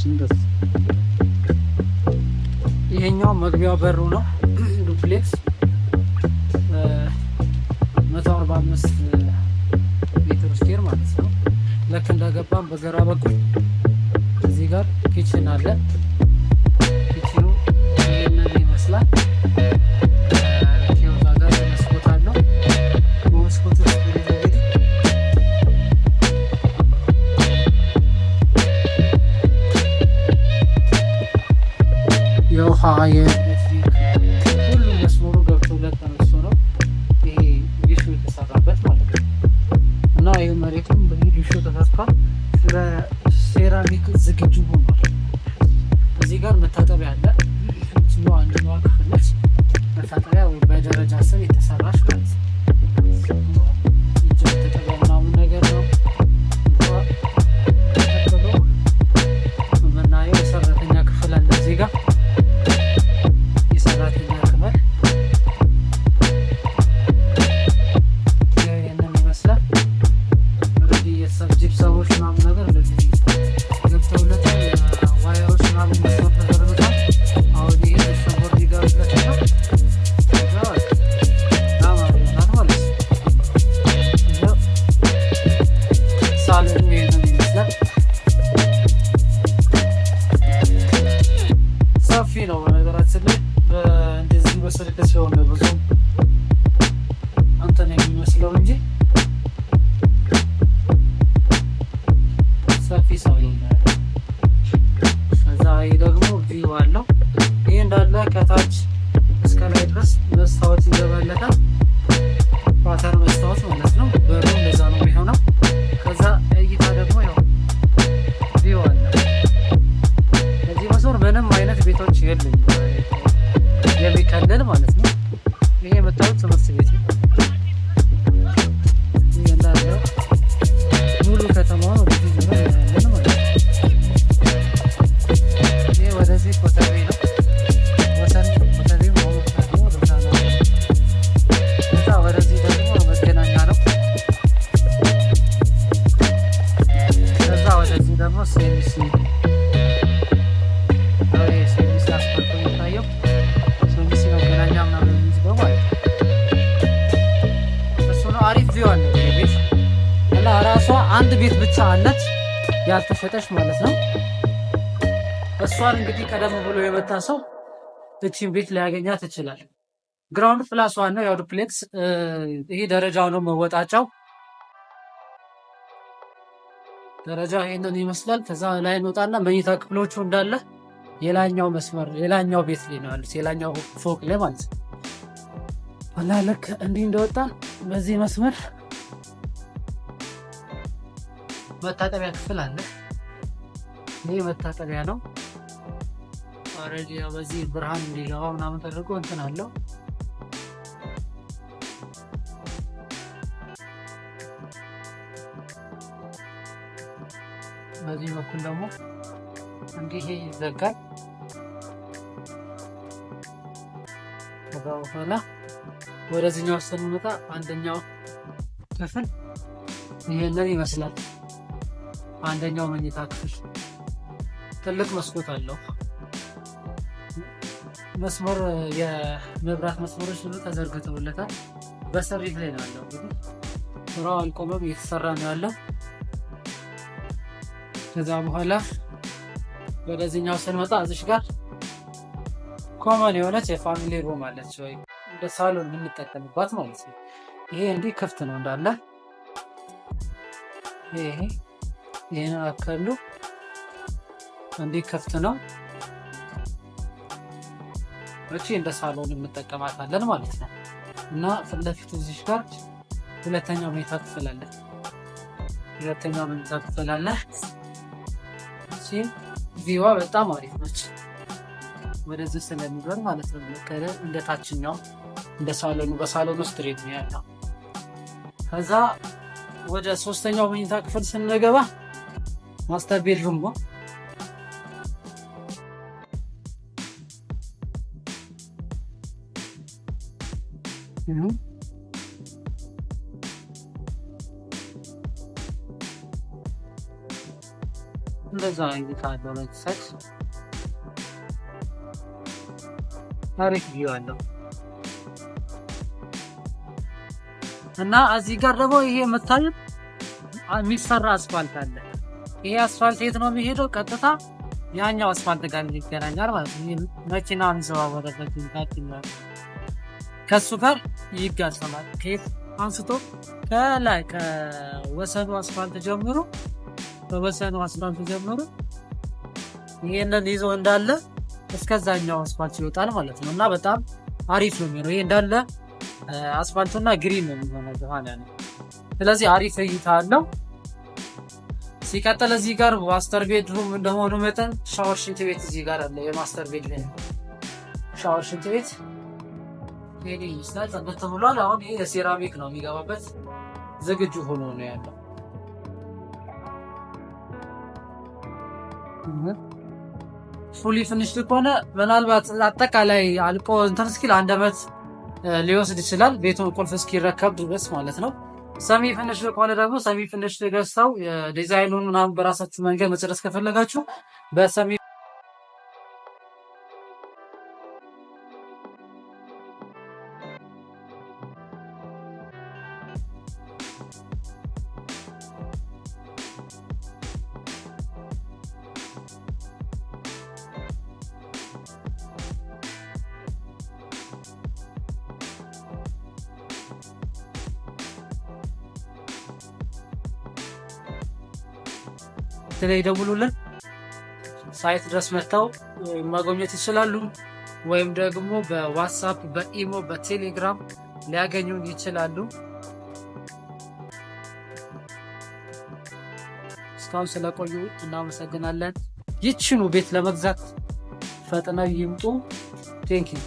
እንደዚህ ይሄኛው መግቢያው በሩ ነው። ዱፕሌክስ 145 ሜትር ስኩዌር ማለት ነው። ልክ እንደገባን በግራ በኩል እዚህ ጋር ኪችን አለ። ኪችኑ ይሄንን ይመስላል። ኪዮታ ጋር መስኮት አለው። መስኮት ውስጥ የውሃ የኤሌክትሪክ ሁሉም መስመሩ ገብቶለት ተነስቶ ነው ይሄ ዲሹ የተሰራበት ማለት ነው። እና ይህ መሬቱም በዲሹ ተሰርቷል። ለሴራሚክ ዝግጁ ሆኗል። እዚህ ጋር መታጠቢያ አለ። አንደኛዋ ክፍል ነች መታጠቢያ ወይ በደረጃ ስር የተሰራች ማለት ነው። እጅ መታጠቢያ ምናምን ነገር ነው። የምናየው የሰራተኛ ክፍል አለ እዚህ ጋር ጂፕሰሞች ምናምን ነገር እንደዚህ ገብተውለታል። ዋየሮች ምናምን መስመር ተዘርግቷል። አሁን ይሄ ሰቦርድ ይገባለትና ይሆናል ማለት ነው። ሳሎኑ ይሄንን ይመስላል። ሰፊ ነው በነገራችን ላይ እንደዚህ በስልክ ሲሆን ብዙ እንትን የሚመስለው እንጂ ሰፊ ሰው ነው። ከዛ ይሄ ደግሞ ቪው አለው። ይሄ እንዳለ ከታች እስከ ላይ ድረስ መስታወት ይገባለታል። ፓተር መስታወት ማለት ነው። በሩ እንደዛ ነው የሚሆነው። ከዛ እይታ ደግሞ ያው ቪው አለ። እዚህ መስመር ምንም አይነት ቤቶች የሉም የሚከለል ማለት ነው። ይሄ የምታዩት ትምህርት ቤት ነው። ይሄ እንዳለ ሙሉ ከተማው ነው። ወደዚህ ኮተቤ ነው። ኮተቤ ወደዚህ ደግሞ መገናኛ ነው። ከዛ ወደዚህ ደግሞ ሴሚሲ አስፋልት የሚታየው ሴሚሲ መገናኛ ምናምን የሚይዝበው ማለት ነው። እሱ ነው። አሪፍ ቪው አለ ቤት እና ራሷ አንድ ቤት ብቻ አለች ያልተሸጠች ማለት ነው። እሷን እንግዲህ ቀደም ብሎ የመጣ ሰው እቺን ቤት ሊያገኛት ይችላል። ግራውንድ ፕላስ ዋን ነው ያው ዱፕሌክስ። ይሄ ደረጃው ነው መወጣጫው። ደረጃው ይሄንን ይመስላል። ከዛ ላይ እንወጣና መኝታ ክፍሎቹ እንዳለ የላኛው መስመር የላኛው ቤት ላይ ነው ያሉት፣ የላኛው ፎቅ ላይ ማለት ነው። እና ልክ እንዲህ እንደወጣን በዚህ መስመር መታጠቢያ ክፍል አለ። ይሄ መታጠቢያ ነው። ኦሬዲ ያው በዚህ ብርሃን እንዲገባ ምናምን ተደርጎ እንትን አለው። በዚህ በኩል ደግሞ እንዲህ ይዘጋል። ከዛ በኋላ ወደዚህኛው ስንመጣ አንደኛው ክፍል ይሄንን ይመስላል። አንደኛው መኝታ ክፍል ትልቅ መስኮት አለው። መስመር የመብራት መስመሮች ሁሉ ተዘርግተውለታል። በሰሪት ላይ ነው ያለው። እንግዲህ ስራው አልቆመም፣ እየተሰራ ነው ያለው። ከዛ በኋላ ወደዚህኛው ስንመጣ እዚሽ ጋር ኮመን የሆነች የፋሚሊ ሩም አለች፣ ወይ እንደ ሳሎን የምንጠቀምባት ማለት ነው። ይሄ እንዲህ ክፍት ነው እንዳለ። ይሄን አከሉ እንዲህ ክፍት ነው። እቺ እንደ ሳሎን እንጠቀማታለን ማለት ነው። እና ፊት ለፊት እዚህ ጋር ሁለተኛው መኝታ ክፍል አለ። ሁለተኛው መኝታ ክፍል አለ። እቺ ቪዋ በጣም አሪፍ ነች። ወደዚህ ስለሚበር ማለት ነው። ለከለ እንደ ታችኛው እንደ ሳሎኑ በሳሎኑ ስትሬት ነው ያለው። ከዛ ወደ ሶስተኛው መኝታ ክፍል ስንገባ ማስተር ቤድሩም ነው። እንደዛ ይካለው ለተሰጥ ታሪክ ይዋለው እና እዚህ ጋር ደግሞ ይሄ የምታዩት የሚሰራ አስፋልት አለ። ይሄ አስፋልት የት ነው የሚሄደው? ቀጥታ ያኛው አስፋልት ጋር ይገናኛል ማለት ነው። መኪና አንዘዋወረበት ይጋጭኛል፣ ከሱ ጋር ይጋጭማል። ከየት አንስቶ ከላይ ከወሰኑ አስፋልት ጀምሮ በወሰኑ አስፋልት ጀምሮ ይሄንን ይዞ እንዳለ እስከዛኛው አስፋልት ይወጣል ማለት ነው። እና በጣም አሪፍ ነው የሚሆነው። ይሄ እንዳለ አስፋልቱና ግሪን ነው የሚሆነው በኋላ ነው። ስለዚህ አሪፍ እይታ አለው። ሲቀጥል እዚህ ጋር ማስተር ቤድሩም እንደሆነ መጠን ሻወር ሽንት ቤት እዚህ ጋር አለ። የማስተር ቤድሩም ሻወር ሽንት ቤት ይሄ ይስላል ተብሏል። አሁን ይሄ የሴራሚክ ነው የሚገባበት ዝግጁ ሆኖ ነው ያለው። ፉሊ ፊኒሽድ ከሆነ ምናልባት አጠቃላይ አልቆ እንትን እስኪል 1 ዓመት ሊወስድ ይችላል፣ ቤቱን ቁልፍ እስኪረከብ ድረስ ማለት ነው። ሰሚ ፊኒሽድ ከሆነ ደግሞ ሰሚ ፊኒሽድ ገዝተው ዲዛይኑን ምናምን በራሳችሁ መንገድ መጨረስ ከፈለጋችሁ በሰሚ ላይ ደውሉልን። ሳይት ድረስ መጥተው ማግኘት ይችላሉ። ወይም ደግሞ በዋትስአፕ፣ በኢሞ፣ በቴሌግራም ሊያገኙን ይችላሉ። እስካሁን ስለቆዩ እናመሰግናለን። ይህችኑ ቤት ለመግዛት ፈጥነው ይምጡ። ቴንኪው